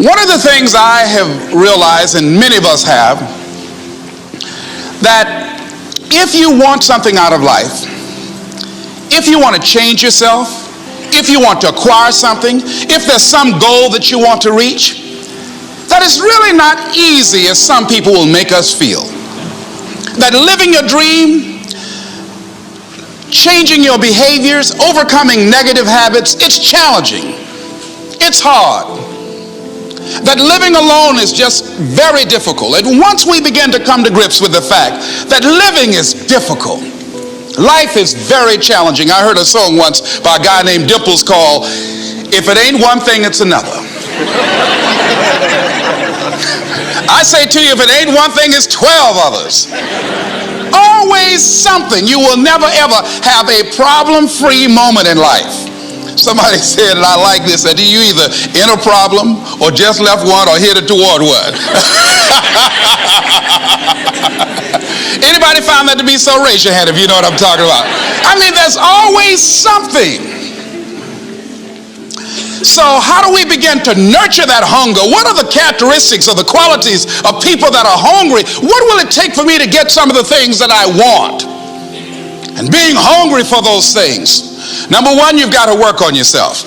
One of the things I have realized, and many of us have, that if you want something out of life, if you want to change yourself, if you want to acquire something, if there's some goal that you want to reach, that it's really not easy as some people will make us feel. That living your dream, changing your behaviors, overcoming negative habits, it's challenging. It's hard. That living alone is just very difficult. And once we begin to come to grips with the fact that living is difficult, life is very challenging. I heard a song once by a guy named Dimples called, "If it ain't one thing, it's another." I say to you, if it ain't one thing, it's 12 others. Always something. You will never ever have a problem-free moment in life. Somebody said, and I like this, that you either in a problem or just left one or headed toward one. Anybody found that to be so? Raise your hand if you know what I'm talking about. I mean, there's always something. So how do we begin to nurture that hunger? What are the characteristics or the qualities of people that are hungry? What will it take for me to get some of the things that I want? And being hungry for those things. Number one, you've got to work on yourself.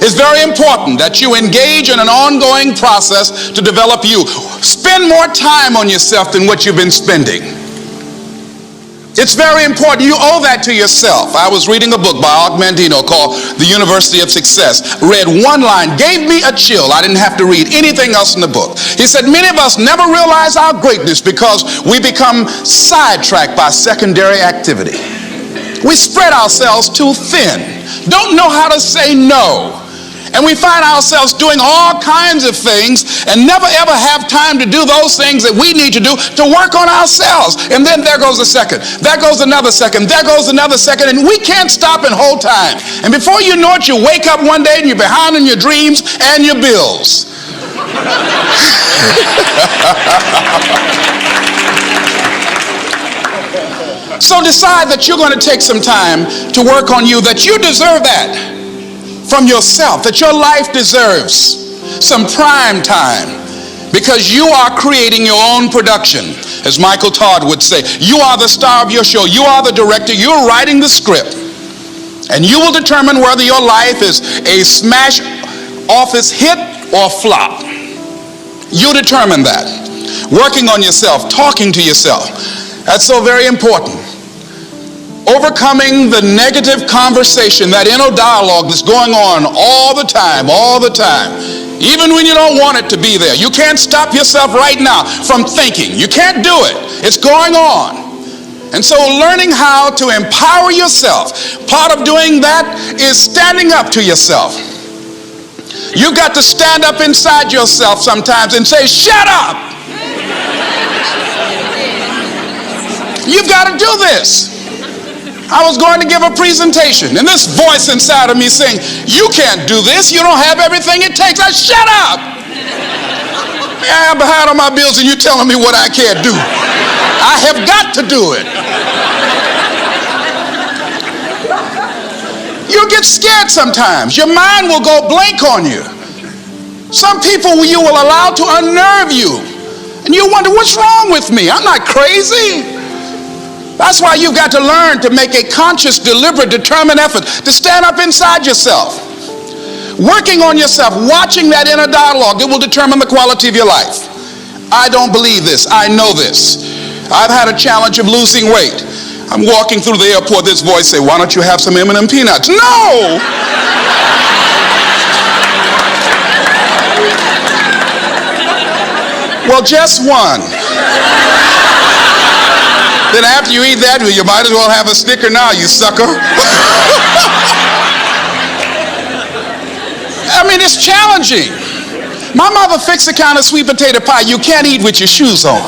It's very important that you engage in an ongoing process to develop you. Spend more time on yourself than what you've been spending. It's very important. You owe that to yourself. I was reading a book by Og Mandino called The University of Success. Read one line, gave me a chill. I didn't have to read anything else in the book. He said, many of us never realize our greatness because we become sidetracked by secondary activity. We spread ourselves too thin, don't know how to say no. And we find ourselves doing all kinds of things and never ever have time to do those things that we need to do to work on ourselves. And then there goes a second, there goes another second, there goes another second, and we can't stop and hold time. And before you know it, you wake up one day and you're behind on your dreams and your bills. So decide that you're going to take some time to work on you, that you deserve that from yourself, that your life deserves some prime time because you are creating your own production. As Michael Todd would say, you are the star of your show. You are the director. You're writing the script. And you will determine whether your life is a smash office hit or flop. You determine that. Working on yourself, talking to yourself. That's so very important. Overcoming the negative conversation, that inner dialogue that's going on all the time, even when you don't want it to be there. You can't stop yourself right now from thinking. You can't do it. It's going on. And so learning how to empower yourself, part of doing that is standing up to yourself. You've got to stand up inside yourself sometimes and say, shut up. You've got to do this. I was going to give a presentation, and this voice inside of me saying, you can't do this. You don't have everything it takes. I shut up. I'm behind on my bills, and you're telling me what I can't do. I have got to do it. You'll get scared sometimes. Your mind will go blank on you. Some people you will allow to unnerve you, and you wonder, what's wrong with me? I'm not crazy. That's why you've got to learn to make a conscious, deliberate, determined effort to stand up inside yourself. Working on yourself, watching that inner dialogue, it will determine the quality of your life. I don't believe this. I know this. I've had a challenge of losing weight. I'm walking through the airport, this voice say, why don't you have some M&M peanuts? No! Well, just one. Then after you eat that, you might as well have a Snicker now, you sucker. I mean, it's challenging. My mother fixed the kind of sweet potato pie you can't eat with your shoes on.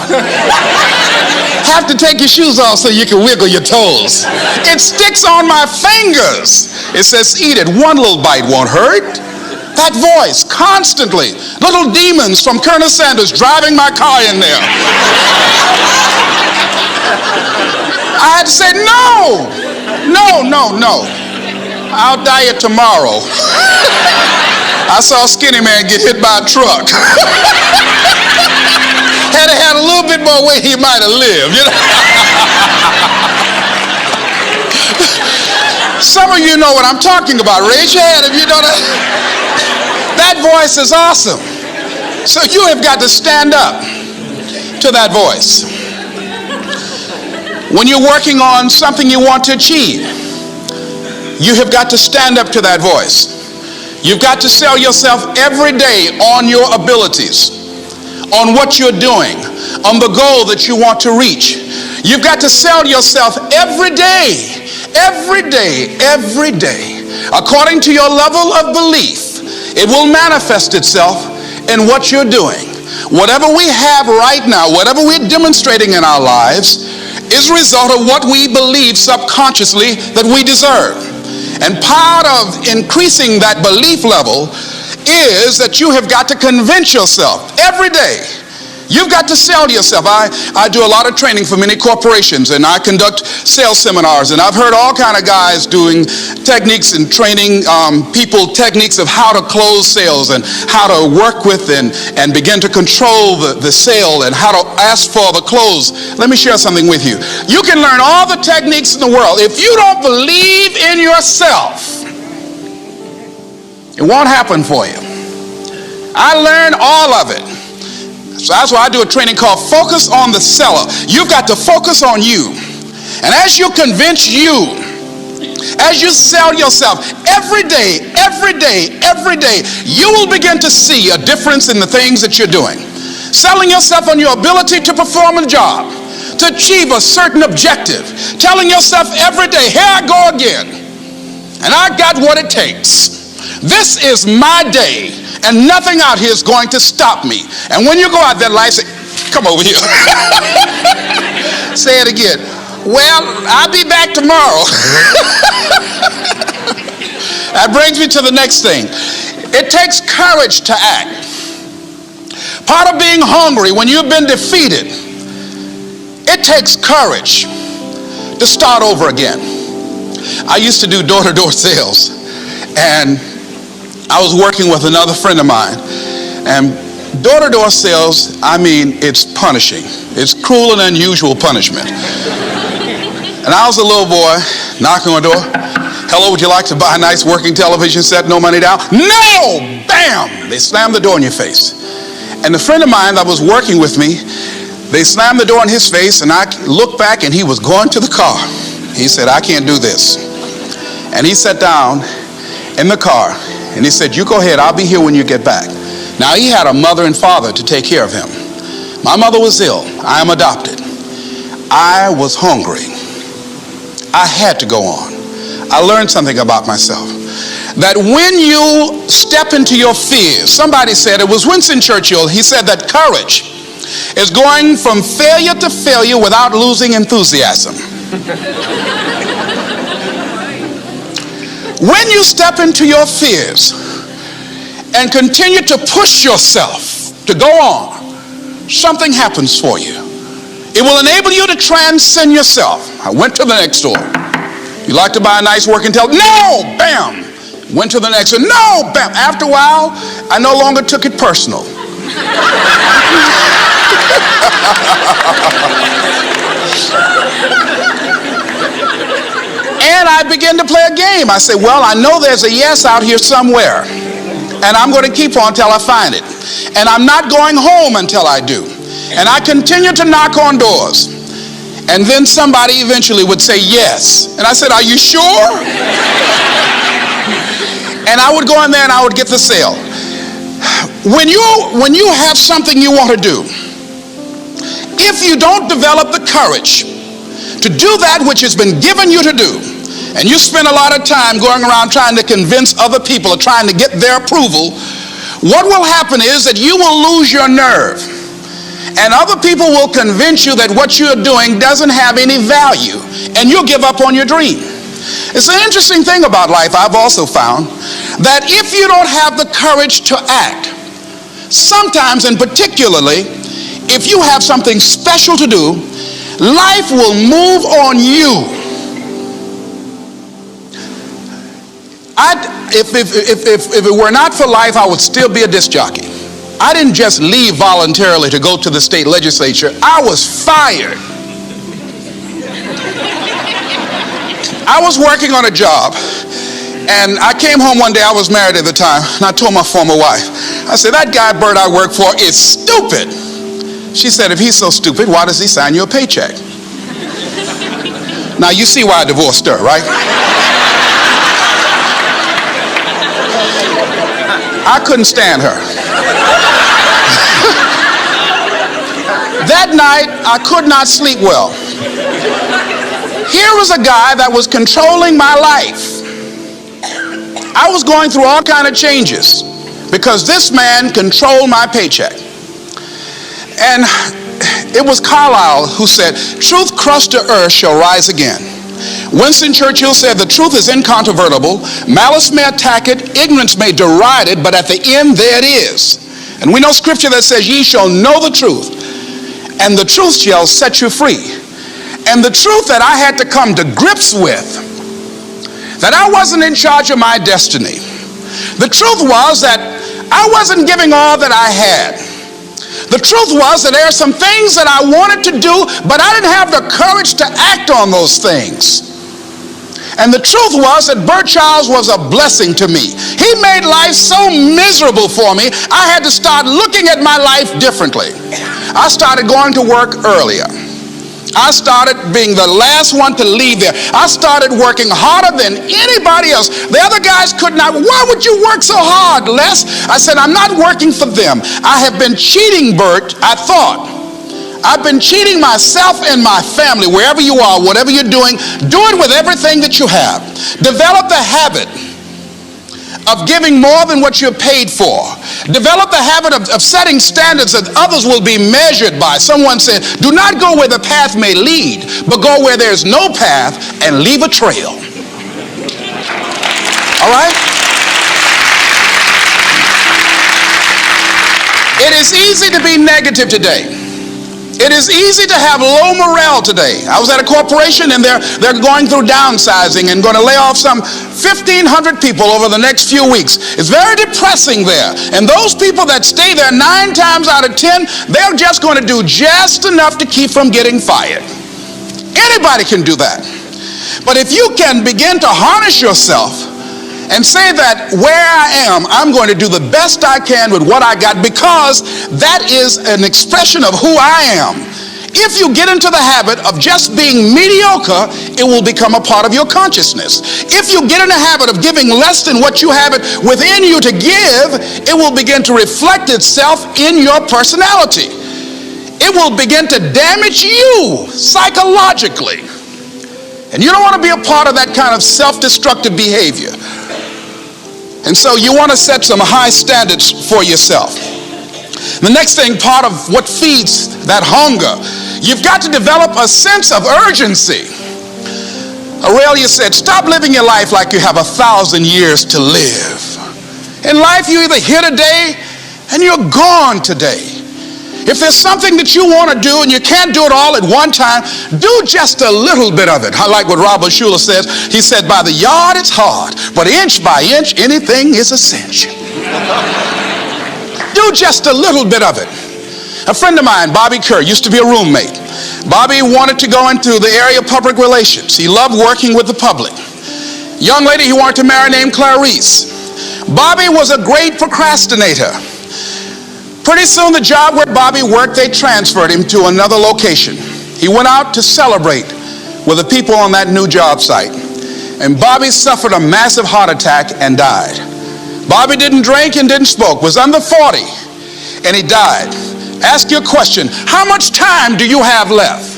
Have to take your shoes off so you can wiggle your toes. It sticks on my fingers. It says, eat it. One little bite won't hurt. That voice, constantly. Little demons from Colonel Sanders driving my car in there. I had to say, no. I'll diet tomorrow. I saw a skinny man get hit by a truck. Had he had a little bit more weight, he might have lived, you know. Some of you know what I'm talking about. Raise your hand if you know that. That voice is awesome. So you have got to stand up to that voice. When you're working on something you want to achieve, you have got to stand up to that voice. You've got to sell yourself every day on your abilities, on what you're doing, on the goal that you want to reach. You've got to sell yourself every day, every day, every day. According to your level of belief, it will manifest itself in what you're doing. Whatever we have right now, whatever we're demonstrating in our lives, is a result of what we believe subconsciously that we deserve. And part of increasing that belief level is that you have got to convince yourself every day. You've got to sell yourself. I do a lot of training for many corporations, and I conduct sales seminars, and I've heard all kind of guys doing techniques and training people techniques of how to close sales and how to work with and begin to control the sale and how to ask for the close. Let me share something with you. You can learn all the techniques in the world. If you don't believe in yourself, it won't happen for you. I learned all of it. So that's why I do a training called Focus on the Seller. You've got to focus on you. And as you convince you, as you sell yourself every day, every day, every day, you will begin to see a difference in the things that you're doing. Selling yourself on your ability to perform a job, to achieve a certain objective. Telling yourself every day, here I go again. And I got what it takes. This is my day, and nothing out here is going to stop me. And when you go out there, life say, come over here. Say it again. Well, I'll be back tomorrow. That brings me to the next thing. It takes courage to act. Part of being hungry when you've been defeated, it takes courage to start over again. I used to do door-to-door sales, and I was working with another friend of mine, and door-to-door sales, I mean, it's punishing. It's cruel and unusual punishment. And I was a little boy knocking on the door. Hello, would you like to buy a nice working television set? No money down? No! Bam! They slammed the door in your face. And the friend of mine that was working with me, they slammed the door in his face, and I looked back, and he was going to the car. He said, I can't do this. And he sat down in the car, and he said, you go ahead, I'll be here when you get back. Now, he had a mother and father to take care of him. My mother was ill. I am adopted. I was hungry. I had to go on. I learned something about myself. That when you step into your fears, somebody said, it was Winston Churchill, he said that courage is going from failure to failure without losing enthusiasm. When you step into your fears and continue to push yourself to go on, something happens for you. It will enable you to transcend yourself. I went to the next door. You like to buy a nice working television? No! Bam! Went to the next one. No! Bam! After a while, I no longer took it personal. And I began to play a game. I said, well, I know there's a yes out here somewhere, and I'm going to keep on until I find it. And I'm not going home until I do. And I continued to knock on doors. And then somebody eventually would say yes. And I said, are you sure? And I would go in there and I would get the sale. When you have something you want to do, if you don't develop the courage to do that which has been given you to do, and you spend a lot of time going around trying to convince other people or trying to get their approval, what will happen is that you will lose your nerve. And other people will convince you that what you're doing doesn't have any value, and you'll give up on your dream. It's an interesting thing about life, I've also found, that if you don't have the courage to act, sometimes and particularly if you have something special to do, life will move on you. If it were not for life, I would still be a disc jockey. I didn't just leave voluntarily to go to the state legislature. I was fired. I was working on a job, and I came home one day. I was married at the time, and I told my former wife, I said, that guy Bert I work for is stupid. She said, if he's so stupid, why does he sign you a paycheck? Now you see why I divorced her, right? I couldn't stand her. That night, I could not sleep well. Here was a guy that was controlling my life. I was going through all kinds of changes because this man controlled my paycheck. And it was Carlyle who said, truth crushed to earth shall rise again. Winston Churchill said, the truth is incontrovertible. Malice may attack it, ignorance may deride it, but at the end there it is. And we know scripture that says, ye shall know the truth, and the truth shall set you free. And the truth that I had to come to grips with, that I wasn't in charge of my destiny. The truth was that I wasn't giving all that I had. The truth was that there are some things that I wanted to do, but I didn't have the courage to act on those things. And the truth was that Bert Childs was a blessing to me. He made life so miserable for me, I had to start looking at my life differently. I started going to work earlier. I started being the last one to leave there. I started working harder than anybody else. The other guys could not. Why would you work so hard, Les? I said, I'm not working for them. I have been cheating, Bert, I thought. I've been cheating myself and my family. Wherever you are, whatever you're doing, do it with everything that you have. Develop the habit of giving more than what you're paid for. Develop the habit of setting standards that others will be measured by. Someone said, do not go where the path may lead, but go where there's no path and leave a trail. All right? It is easy to be negative today. It is easy to have low morale today. I was at a corporation and they're going through downsizing and going to lay off some 1,500 people over the next few weeks. It's very depressing there. And those people that stay there 9 times out of 10, they're just going to do just enough to keep from getting fired. Anybody can do that. But if you can begin to harness yourself and say that where I am, I'm going to do the best I can with what I got, because that is an expression of who I am. If you get into the habit of just being mediocre, it will become a part of your consciousness. If you get in the habit of giving less than what you have it within you to give, it will begin to reflect itself in your personality. It will begin to damage you psychologically. And you don't want to be a part of that kind of self-destructive behavior. And so you want to set some high standards for yourself. The next thing, part of what feeds that hunger, you've got to develop a sense of urgency. Aurelia said, stop living your life like you have 1,000 years to live. In life, you're either here today and you're gone today. If there's something that you want to do and you can't do it all at one time, do just a little bit of it. I like what Robert Schuller says. He said, by the yard it's hard, but inch by inch, anything is a cinch. Do just a little bit of it. A friend of mine, Bobby Kerr, used to be a roommate. Bobby wanted to go into the area of public relations. He loved working with the public. Young lady he wanted to marry named Clarice. Bobby was a great procrastinator. Pretty soon the job where Bobby worked, they transferred him to another location. He went out to celebrate with the people on that new job site. And Bobby suffered a massive heart attack and died. Bobby didn't drink and didn't smoke, was under 40, and he died. Ask your question, how much time do you have left?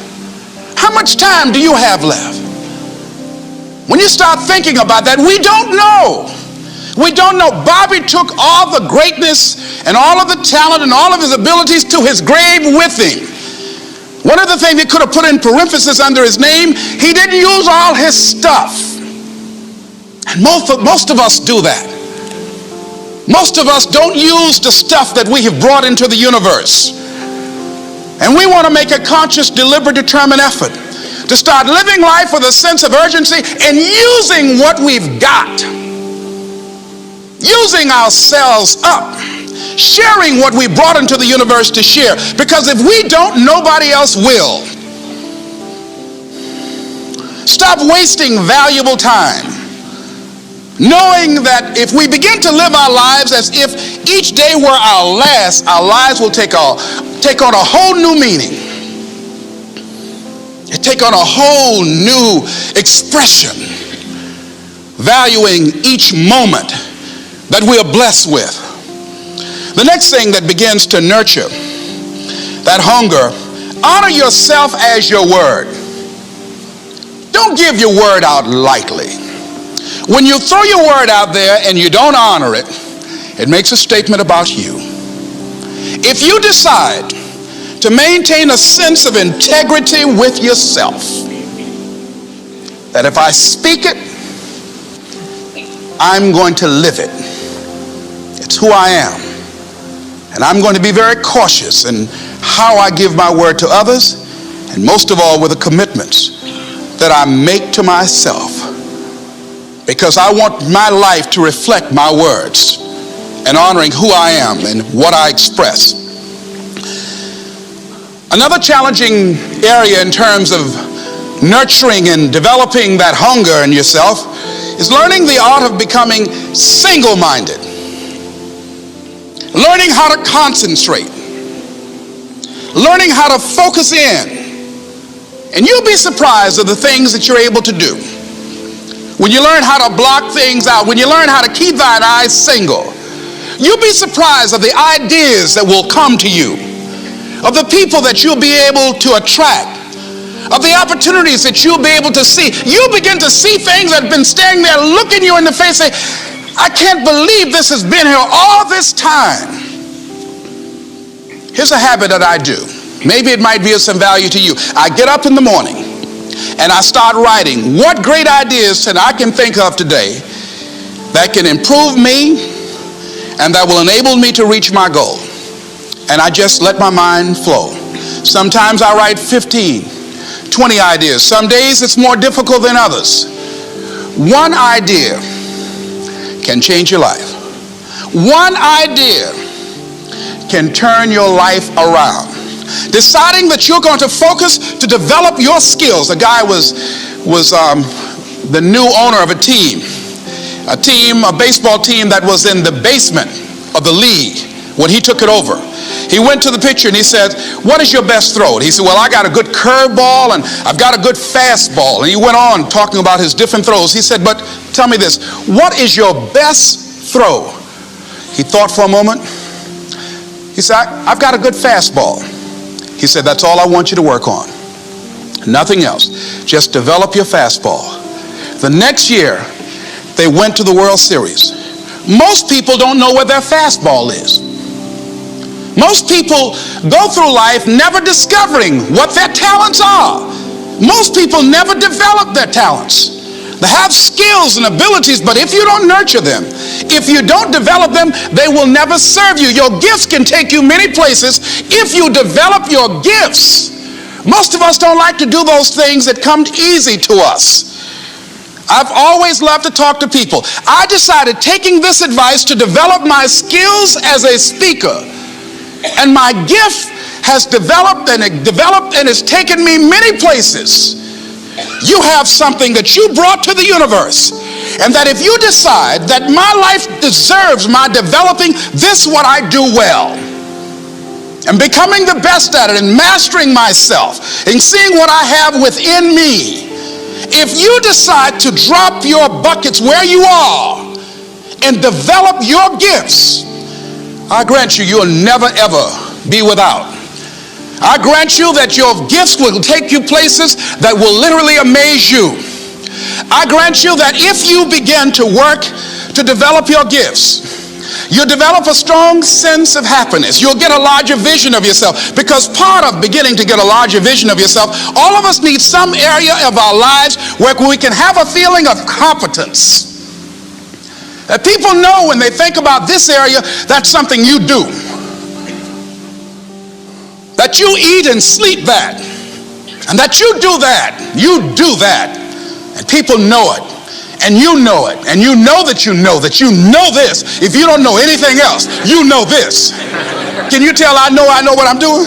How much time do you have left? When you start thinking about that, we don't know. We don't know. Bobby took all the greatness and all of the talent and all of his abilities to his grave with him. One of the things he could have put in parentheses under his name, he didn't use all his stuff. And most of us do that. Most of us don't use the stuff that we have brought into the universe. And we want to make a conscious, deliberate, determined effort to start living life with a sense of urgency and using what we've got. using ourselves up, sharing what we brought into the universe to share. Because if we don't, nobody else will. Stop wasting valuable time, knowing that if we begin to live our lives as if each day were our last, our lives will take on a whole new meaning. It take on a whole new expression, valuing each moment that we are blessed with. The next thing that begins to nurture that hunger, honor yourself as your word. Don't give your word out lightly. When you throw your word out there and you don't honor it, it makes a statement about you. If you decide to maintain a sense of integrity with yourself, that if I speak it, I'm going to live it. It's who I am. And I'm going to be very cautious in how I give my word to others, and most of all with the commitments that I make to myself, because I want my life to reflect my words and honoring who I am and what I express. Another challenging area in terms of nurturing and developing that hunger in yourself is learning the art of becoming single-minded. Learning how to concentrate. Learning how to focus in. And you'll be surprised at the things that you're able to do. When you learn how to block things out, when you learn how to keep thine eyes single, you'll be surprised at the ideas that will come to you, of the people that you'll be able to attract, of the opportunities that you'll be able to see. You'll begin to see things that have been standing there looking you in the face and say, I can't believe this has been here all this time. Here's a habit that I do. Maybe it might be of some value to you. I get up in the morning and I start writing what great ideas that I can think of today that can improve me and that will enable me to reach my goal. And I just let my mind flow. Sometimes I write 15, 20 ideas. Some days it's more difficult than others. One idea can change your life. One idea can turn your life around. Deciding that you're going to focus to develop your skills. A guy was the new owner of a baseball team that was in the basement of the league when he took it over. He went to the pitcher and he said, what is your best throw? And he said, well, I got a good curveball and I've got a good fastball. And he went on talking about his different throws. He said, but tell me this, what is your best throw? He thought for a moment. He said, I've got a good fastball. He said, that's all I want you to work on. Nothing else. Just develop your fastball. The next year, they went to the World Series. Most people don't know where their fastball is. Most people go through life never discovering what their talents are. Most people never develop their talents. They have skills and abilities, but if you don't nurture them, if you don't develop them, they will never serve you. Your gifts can take you many places if you develop your gifts. Most of us don't like to do those things that come easy to us. I've always loved to talk to people. I decided, taking this advice, to develop my skills as a speaker. And my gift has developed and it's taken me many places. You have something that you brought to the universe, and that if you decide that my life deserves my developing this, what I do well, and becoming the best at it, and mastering myself, and seeing what I have within me, if you decide to drop your buckets where you are and develop your gifts, I grant you, you'll never ever be without. I grant you that your gifts will take you places that will literally amaze you. I grant you that if you begin to work to develop your gifts, you'll develop a strong sense of happiness. You'll get a larger vision of yourself, because part of beginning to get a larger vision of yourself, all of us need some area of our lives where we can have a feeling of competence. That people know when they think about this area, that's something you do. That you eat and sleep that, and that you do that, and people know it, And you know it. And you know that you know that you know this. If you don't know anything else, you know this. Can you tell I know what I'm doing?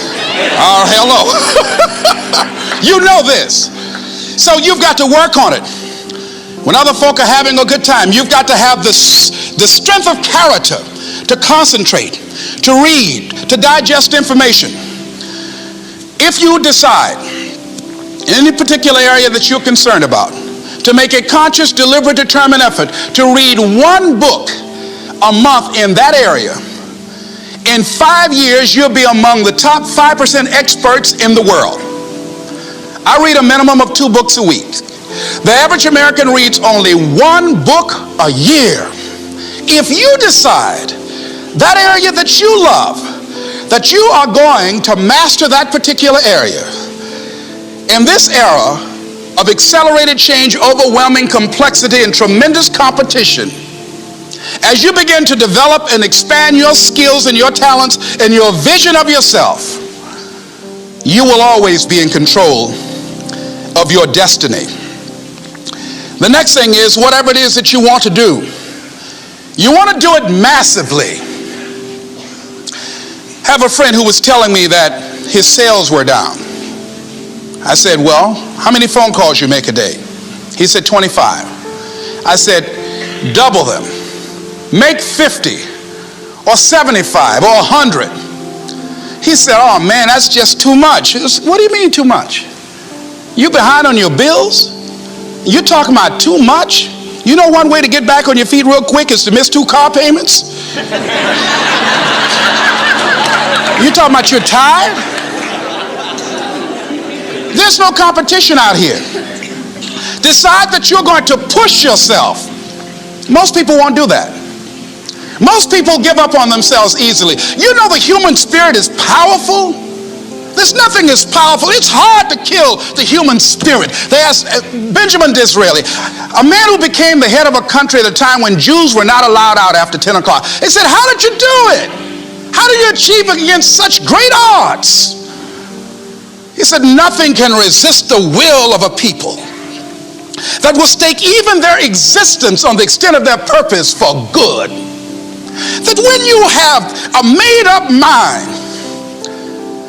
Oh, hello. You know this. So you've got to work on it. When other folk are having a good time, you've got to have the strength of character to concentrate, to read, to digest information. If you decide in any particular area that you're concerned about, to make a conscious, deliberate, determined effort to read one book a month in that area, in 5 years you'll be among the top 5% experts in the world. I read a minimum of 2 books a week. The average American reads only 1 book a year. If you decide that area that you love, that you are going to master that particular area, in this era of accelerated change, overwhelming complexity, and tremendous competition, as you begin to develop and expand your skills and your talents and your vision of yourself, you will always be in control of your destiny. The next thing is, whatever it is that you want to do, you want to do it massively. I have a friend who was telling me that his sales were down. I said, well, how many phone calls you make a day? He said, 25. I said, double them. Make 50 or 75 or 100. He said, oh man, that's just too much. Said, what do you mean too much? You behind on your bills? You talking about too much? You know one way to get back on your feet real quick is to miss 2 car payments? You talking about you're tired? There's no competition out here. Decide that you're going to push yourself. Most people won't do that. Most people give up on themselves easily. You know the human spirit is powerful. There's nothing as powerful. It's hard to kill the human spirit. They asked Benjamin Disraeli, a man who became the head of a country at a time when Jews were not allowed out after 10 o'clock. They said, how did you do it? How did you achieve it against such great odds? He said, nothing can resist the will of a people that will stake even their existence on the extent of their purpose for good. That when you have a made-up mind,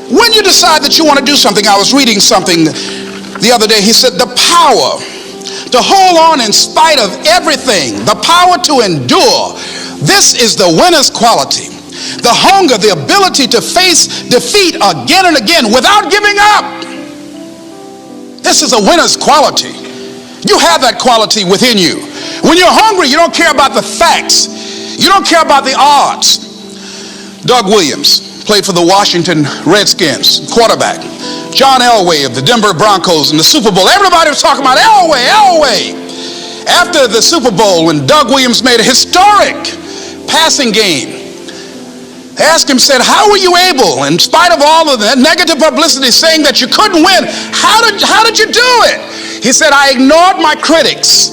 when you decide that you want to do something, I was reading something the other day, he said, the power to hold on in spite of everything, the power to endure, this is the winner's quality. The hunger, the ability to face defeat again and again without giving up. This is a winner's quality. You have that quality within you. When you're hungry, you don't care about the facts. You don't care about the odds. Doug Williams played for the Washington Redskins, quarterback. John Elway of the Denver Broncos in the Super Bowl. Everybody was talking about Elway. After the Super Bowl, when Doug Williams made a historic passing game, they asked him, said, how were you able, in spite of all of the negative publicity saying that you couldn't win, how did you do it? He said, I ignored my critics.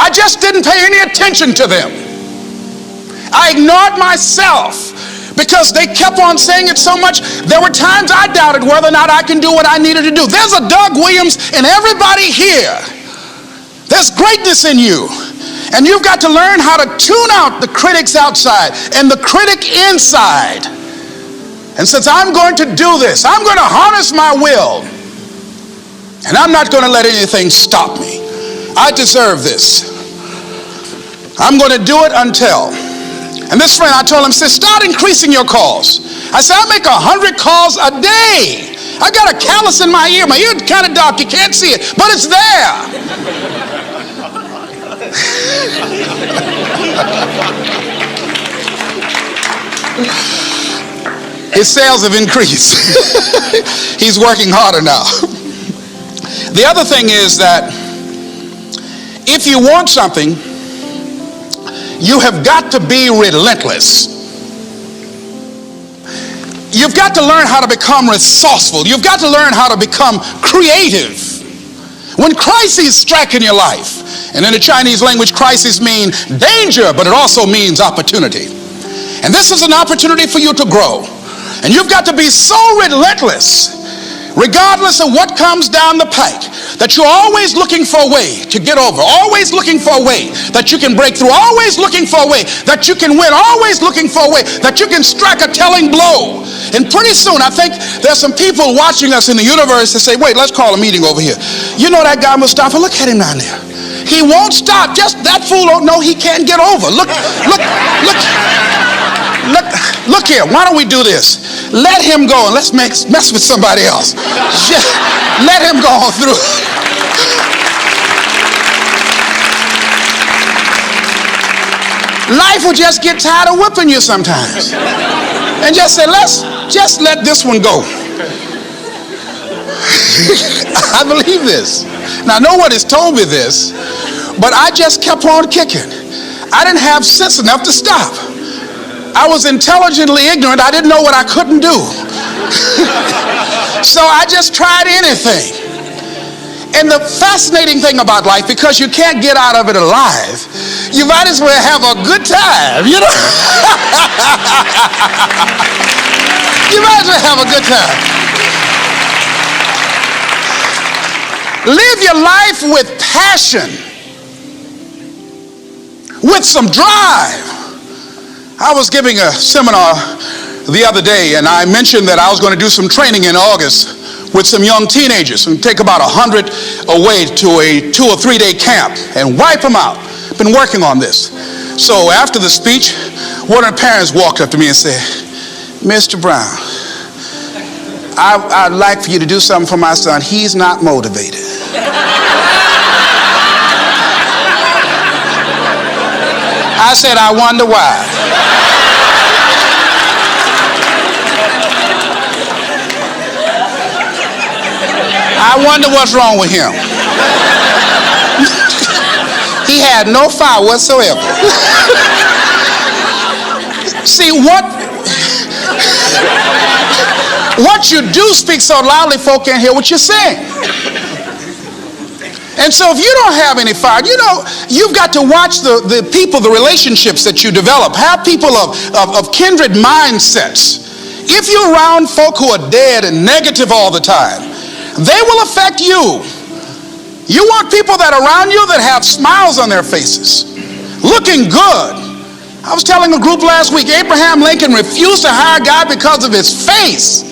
I just didn't pay any attention to them. I ignored myself because they kept on saying it so much. There were times I doubted whether or not I can do what I needed to do. There's a Doug Williams in everybody here. There's greatness in you. And you've got to learn how to tune out the critics outside and the critic inside. And since I'm going to do this, I'm going to harness my will. And I'm not going to let anything stop me. I deserve this. I'm going to do it until. And this friend, I told him, said, start increasing your calls. I said, I make 100 calls a day. I got a callus in my ear. My ear kind of dark. You can't see it, but it's there. His sales have increased. He's working harder now. The other thing is that if you want something, you have got to be relentless. You've got to learn how to become resourceful. You've got to learn how to become creative. When crises strike in your life, and in the Chinese language, crises mean danger, but it also means opportunity. And this is an opportunity for you to grow. And you've got to be so relentless, regardless of what comes down the pike, that you're always looking for a way to get over, always looking for a way that you can break through, always looking for a way that you can win, always looking for a way that you can strike a telling blow. And pretty soon, I think there's some people watching us in the universe that say, wait, let's call a meeting over here. You know that guy Mustafa? Look at him down there. He won't stop. Just that fool don't know he can't get over. Look here. Why don't we do this? Let him go and let's mess with somebody else. Just let him go on through. Life will just get tired of whipping you sometimes. And just say, let's just let this one go. I believe this. Now, no one has told me this, but I just kept on kicking. I didn't have sense enough to stop. I was intelligently ignorant. I didn't know what I couldn't do. So I just tried anything. And the fascinating thing about life, because you can't get out of it alive, you might as well have a good time, you know? You might as well have a good time. Live your life with passion, with some drive. I was giving a seminar the other day, and I mentioned that I was going to do some training in August with some young teenagers and take about 100 away to a 2 or 3 day camp and wipe them out. Been working on this. So after the speech, one of the parents walked up to me and said, Mr. Brown, I'd like for you to do something for my son. He's not motivated. I said, I wonder why. I wonder what's wrong with him. He had no fire whatsoever. See, what you do speaks so loudly folk can't hear what you're saying. And so if you don't have any fire, you know, you've got to watch the people, the relationships that you develop. Have people of kindred mindsets. If you're around folk who are dead and negative all the time, they will affect you. You want people that are around you that have smiles on their faces, looking good. I was telling a group last week, Abraham Lincoln refused to hire a guy because of his face.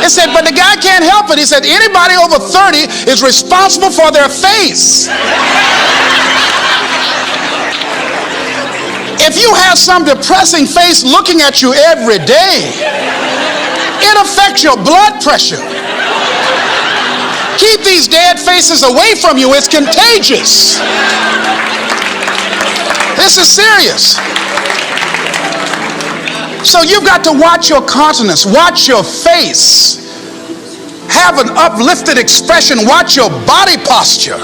He said, but the guy can't help it. He said, anybody over 30 is responsible for their face. If you have some depressing face looking at you every day, it affects your blood pressure. Keep these dead faces away from you. It's contagious. This is serious. So you've got to watch your countenance, watch your face, have an uplifted expression, watch your body posture.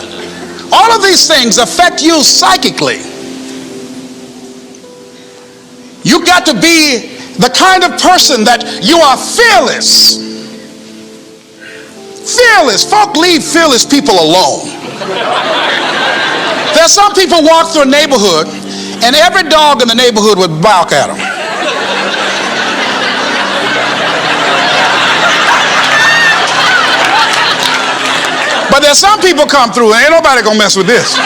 All of these things affect you psychically. You've got to be the kind of person that you are fearless. Fearless. Folk leave fearless people alone. There's some people walk through a neighborhood and every dog in the neighborhood would bark at them. But there's some people come through and ain't nobody gonna mess with this.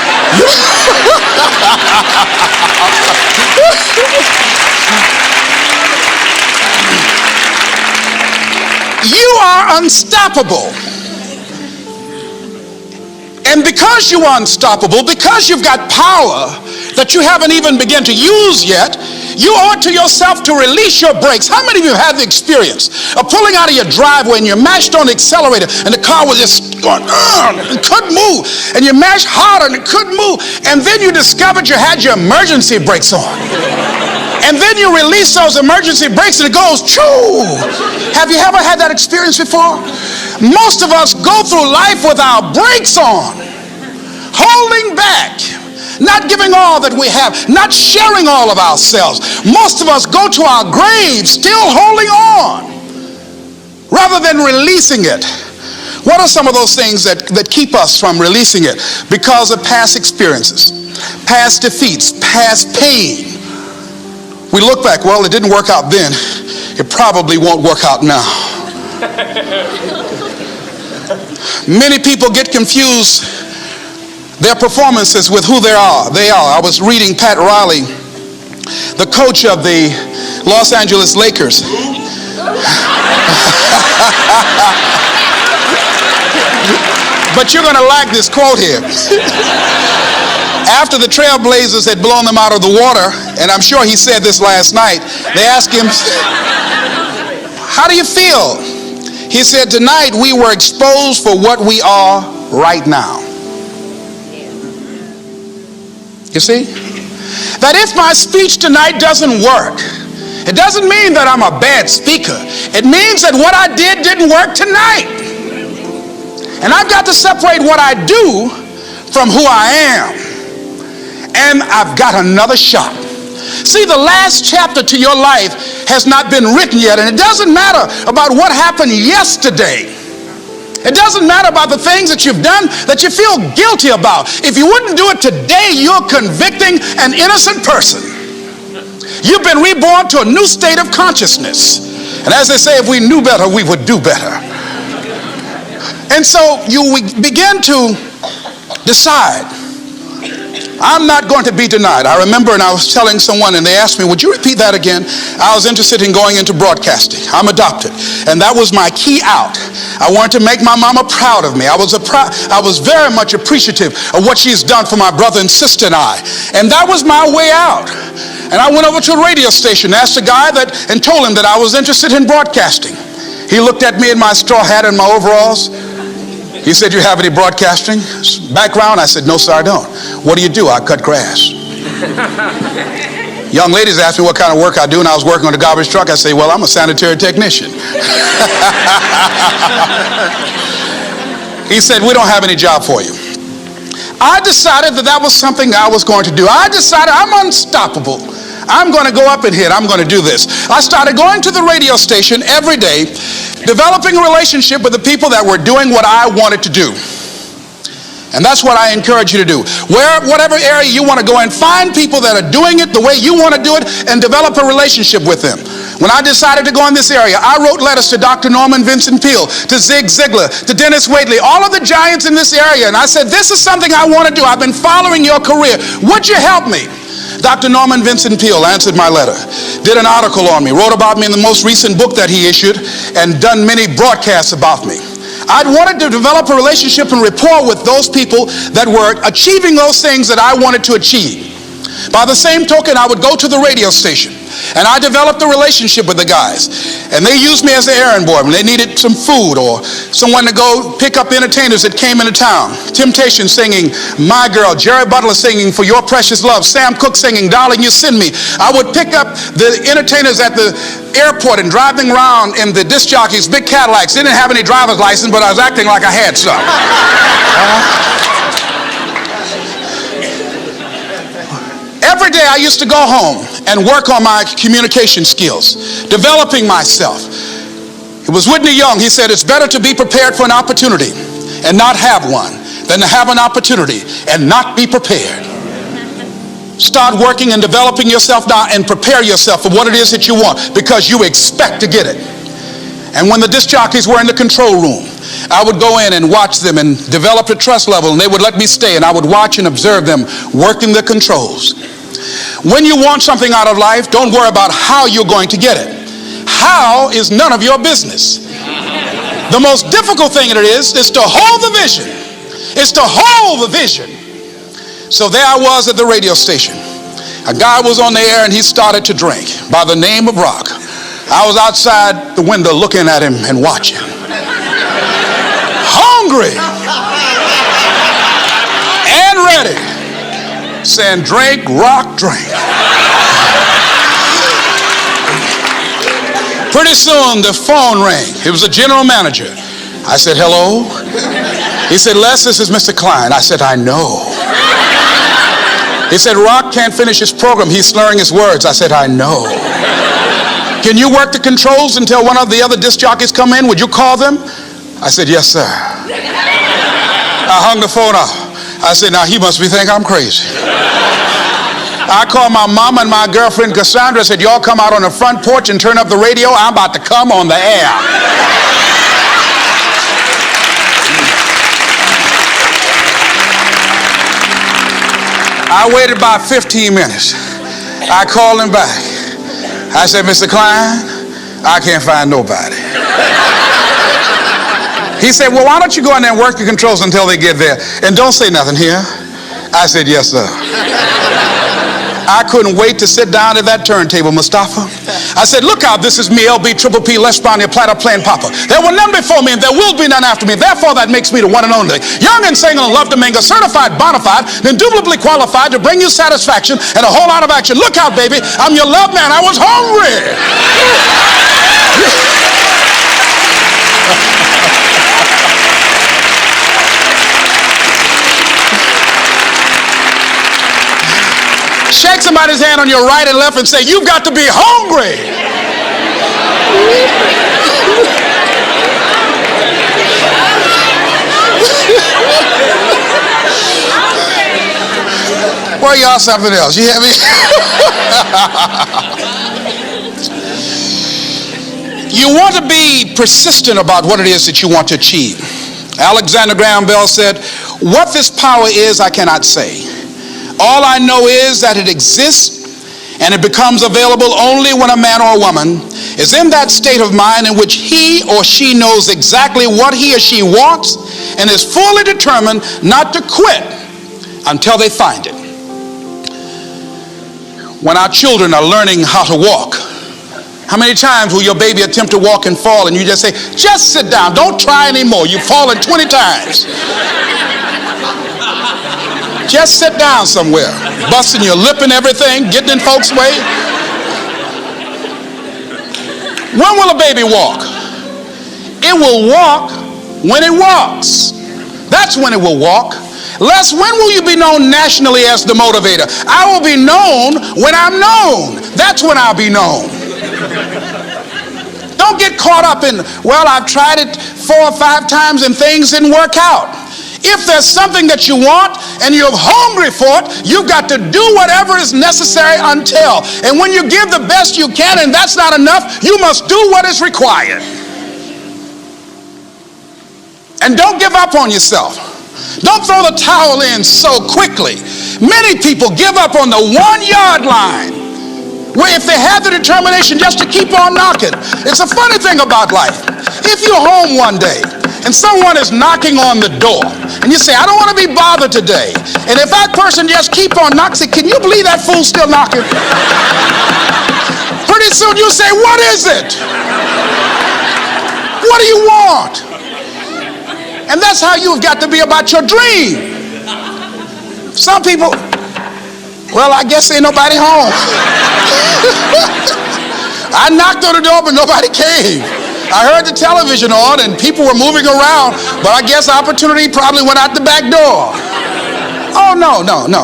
You are unstoppable. And because you are unstoppable, because you've got power that you haven't even begun to use yet, you owe it to yourself to release your brakes. How many of you have the experience of pulling out of your driveway and you mashed on the accelerator and the car was just going, it couldn't move, and you mashed harder and it couldn't move, and then you discovered you had your emergency brakes on. And then you release those emergency brakes and it goes, choo! Have you ever had that experience before? Most of us go through life with our brakes on, holding back, not giving all that we have, not sharing all of ourselves. Most of us go to our graves still holding on rather than releasing it. What are some of those things that keep us from releasing it? Because of past experiences, past defeats, past pain. We look back, well, it didn't work out then. It probably won't work out now. Many people get confused their performances with who they are. I was reading Pat Riley, the coach of the Los Angeles Lakers. But you're going to like this quote here. After the Trailblazers had blown them out of the water, and I'm sure he said this last night, they asked him, how do you feel? He said, tonight we were exposed for what we are right now. You see? That if my speech tonight doesn't work, it doesn't mean that I'm a bad speaker. It means that what I did didn't work tonight. And I've got to separate what I do from who I am. And I've got another shot. See, the last chapter to your life has not been written yet, and it doesn't matter about what happened yesterday. It doesn't matter about the things that you've done that you feel guilty about. If you wouldn't do it today, you're convicting an innocent person. You've been reborn to a new state of consciousness. And as they say, if we knew better, we would do better. And so you begin to decide, I'm not going to be denied. I remember, and I was telling someone, and they asked me, would you repeat that again? I was interested in going into broadcasting. I'm adopted, and that was my key out. I wanted to make my mama proud of me. I was very much appreciative of what she's done for my brother and sister and I, and that was my way out. And I went over to a radio station, asked a guy and told him that I was interested in broadcasting. He looked at me in my straw hat and my overalls. He said, you have any broadcasting background? I said, no, sir, I don't. What do you do? I cut grass. Young ladies asked me what kind of work I do, and I was working on a garbage truck. I say, well, I'm a sanitary technician. He said, we don't have any job for you. I decided that was something I was going to do. I decided I'm unstoppable. I'm going to go up and hit. I'm going to do this. I started going to the radio station every day, developing a relationship with the people that were doing what I wanted to do. And that's what I encourage you to do. Whatever area you want to go in, find people that are doing it the way you want to do it and develop a relationship with them. When I decided to go in this area, I wrote letters to Dr. Norman Vincent Peale, to Zig Ziglar, to Dennis Waitley, all of the giants in this area. And I said, this is something I want to do. I've been following your career. Would you help me? Dr. Norman Vincent Peale answered my letter, did an article on me, wrote about me in the most recent book that he issued, and done many broadcasts about me. I'd wanted to develop a relationship and rapport with those people that were achieving those things that I wanted to achieve. By the same token, I would go to the radio station, and I developed a relationship with the guys. And they used me as an errand boy when they needed some food or someone to go pick up entertainers that came into town. Temptation singing My Girl, Jerry Butler singing For Your Precious Love, Sam Cooke singing Darling You Send Me. I would pick up the entertainers at the airport and drive them around in the disc jockeys, big Cadillacs. They didn't have any driver's license, but I was acting like I had some. Every day I used to go home and work on my communication skills, developing myself. It was Whitney Young. He said, it's better to be prepared for an opportunity and not have one than to have an opportunity and not be prepared. Start working and developing yourself now and prepare yourself for what it is that you want, because you expect to get it. And when the disc jockeys were in the control room, I would go in and watch them and develop a trust level, and they would let me stay, and I would watch and observe them working the controls. When you want something out of life, don't worry about how you're going to get it. How is none of your business. The most difficult thing it is to hold the vision. It's to hold the vision. So there I was at the radio station. A guy was on the air and he started to drink by the name of Rock. I was outside the window looking at him and watching. Hungry and ready. Saying, drink, Rock, drink. Pretty soon the phone rang. It was the general manager. I said, hello? He said, Les, this is Mr. Klein. I said, I know. He said, Rock can't finish his program. He's slurring his words. I said, I know. Can you work the controls until one of the other disc jockeys come in? Would you call them? I said, yes, sir. I hung the phone up. I said, now he must be thinking I'm crazy. I called my mama and my girlfriend Cassandra. Said, y'all come out on the front porch and turn up the radio. I'm about to come on the air. I waited about 15 minutes. I called him back. I said, Mr. Klein, I can't find nobody. He said, well, why don't you go in there and work the controls until they get there? And don't say nothing here. I said, yes, sir. I couldn't wait to sit down at that turntable, Mustafa. I said, look out, this is me, LB, Triple P, Les Brown, your platter playing Papa. There were none before me and there will be none after me. Therefore, that makes me the one and only. Young and single and love to mingle, certified, bona fide, indubitably qualified to bring you satisfaction and a whole lot of action. Look out, baby, I'm your love man. I was hungry. Shake somebody's hand on your right and left and say, you've got to be hungry. Well, y'all something else. You hear me? You want to be persistent about what it is that you want to achieve. Alexander Graham Bell said, what this power is, I cannot say. All I know is that it exists and it becomes available only when a man or a woman is in that state of mind in which he or she knows exactly what he or she wants and is fully determined not to quit until they find it. When our children are learning how to walk, how many times will your baby attempt to walk and fall and you just say, just sit down, don't try anymore, you've fallen 20 times. Just sit down somewhere, busting your lip and everything, getting in folks' way. When will a baby walk? It will walk when it walks. That's when it will walk. Les, when will you be known nationally as the motivator? I will be known when I'm known. That's when I'll be known. Don't get caught up in, well, I've tried it 4 or 5 times and things didn't work out. If there's something that you want and you're hungry for it, you've got to do whatever is necessary until. And when you give the best you can and that's not enough, you must do what is required. And don't give up on yourself. Don't throw the towel in so quickly. Many people give up on the 1-yard line, where if they have the determination just to keep on knocking. It's a funny thing about life. If you're home one day and someone is knocking on the door and you say, I don't want to be bothered today, and if that person just keep on knocking, can you believe that fool's still knocking? Pretty soon you say, what is it? What do you want? And that's how you've got to be about your dream. Some people, well, I guess ain't nobody home. I knocked on the door, but nobody came. I heard the television on and people were moving around, but I guess opportunity probably went out the back door. Oh, no.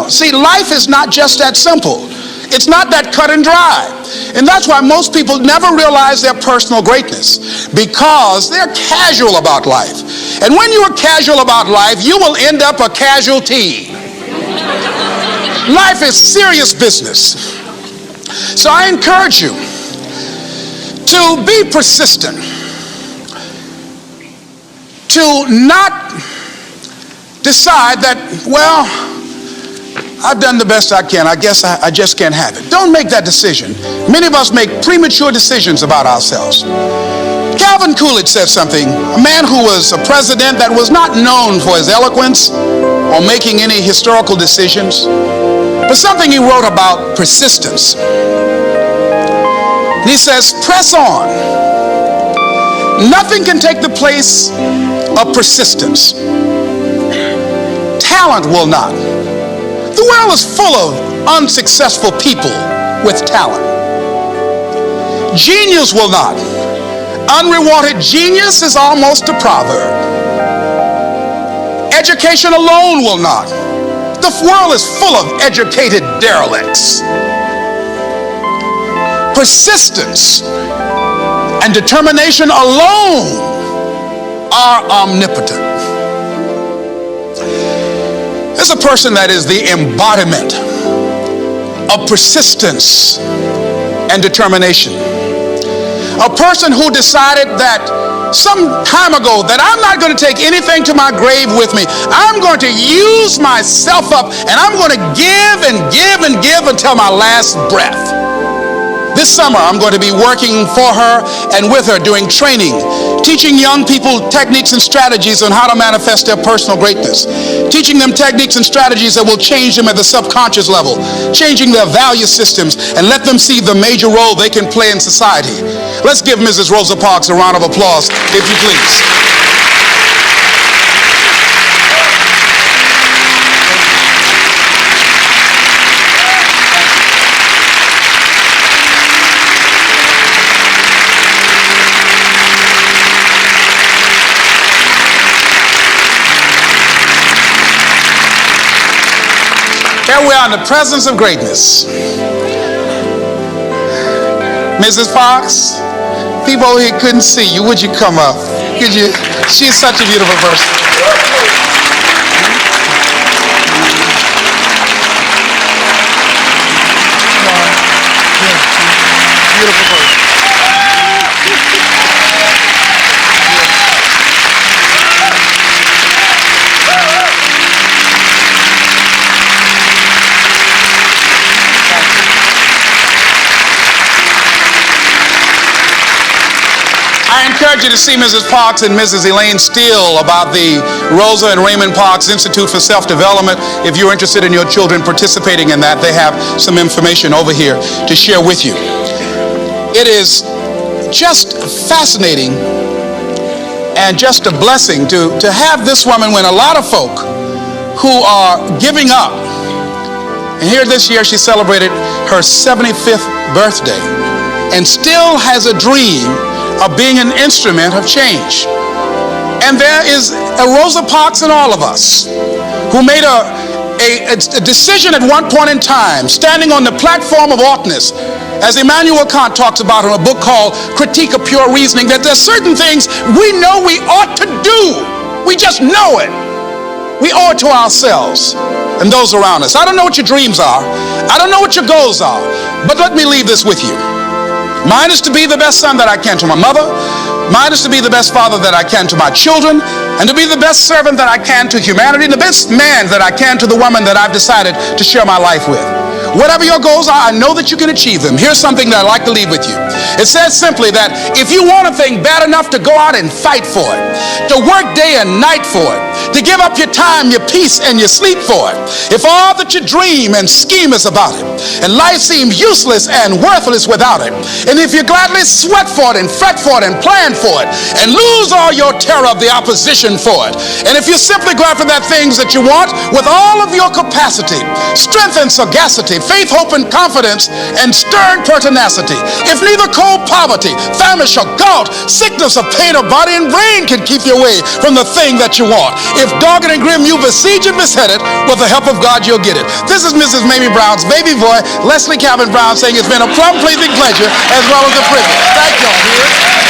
See, life is not just that simple. It's not that cut and dry. And that's why most people never realize their personal greatness, because they're casual about life. And when you are casual about life, you will end up a casualty. Life is serious business. So I encourage you to be persistent, to not decide that, well, I've done the best I can, I guess I just can't have it. Don't make that decision. Many of us make premature decisions about ourselves. Calvin Coolidge said something, a man who was a president that was not known for his eloquence or making any historical decisions, but something he wrote about persistence. And he says, press on. Nothing can take the place of persistence. Talent will not. The world is full of unsuccessful people with talent. Genius will not. Unrewarded genius is almost a proverb. Education alone will not. The world is full of educated derelicts. Persistence and determination alone are omnipotent. There's a person that is the embodiment of persistence and determination. A person who decided that some time ago that I'm not going to take anything to my grave with me. I'm going to use myself up, and I'm going to give and give and give until my last breath. This summer, I'm going to be working for her and with her doing training, teaching young people techniques and strategies on how to manifest their personal greatness, teaching them techniques and strategies that will change them at the subconscious level, changing their value systems, and let them see the major role they can play in society. Let's give Mrs. Rosa Parks a round of applause, if you please. Here we are in the presence of greatness. Mrs. Fox, people over here couldn't see you. Would you come up? Could you? She's such a beautiful person. Beautiful person. I encourage you to see Mrs. Parks and Mrs. Elaine Steele about the Rosa and Raymond Parks Institute for Self-Development. If you're interested in your children participating in that, they have some information over here to share with you. It is just fascinating and just a blessing to have this woman when a lot of folk who are giving up. And here this year she celebrated her 75th birthday and still has a dream of being an instrument of change. And there is a Rosa Parks in all of us who made a decision at one point in time, standing on the platform of oughtness, as Immanuel Kant talks about in a book called Critique of Pure Reasoning, that there's certain things we know we ought to do. We just know it. We owe it to ourselves and those around us. I don't know what your dreams are. I don't know what your goals are. But let me leave this with you. Mine is to be the best son that I can to my mother. Mine is to be the best father that I can to my children, and to be the best servant that I can to humanity, and the best man that I can to the woman that I've decided to share my life with. Whatever your goals are, I know that you can achieve them. Here's something that I'd like to leave with you. It says simply that if you want a thing bad enough to go out and fight for it, to work day and night for it, to give up your time, your peace, and your sleep for it, if all that you dream and scheme is about it, and life seems useless and worthless without it, and if you gladly sweat for it and fret for it and plan for it, and lose all your terror of the opposition for it, and if you simply go after that things that you want with all of your capacity, strength and sagacity, faith, hope, and confidence, and stern pertinacity, if neither cold poverty, famish, or gout, sickness or pain of body and brain can keep you away from the thing that you want, if dogged and grim you besiege and beset it, with the help of God you'll get it. This is Mrs. Mamie Brown's baby boy, Leslie Calvin Brown, saying it's been a plum pleasing pleasure as well as a privilege. Thank y'all.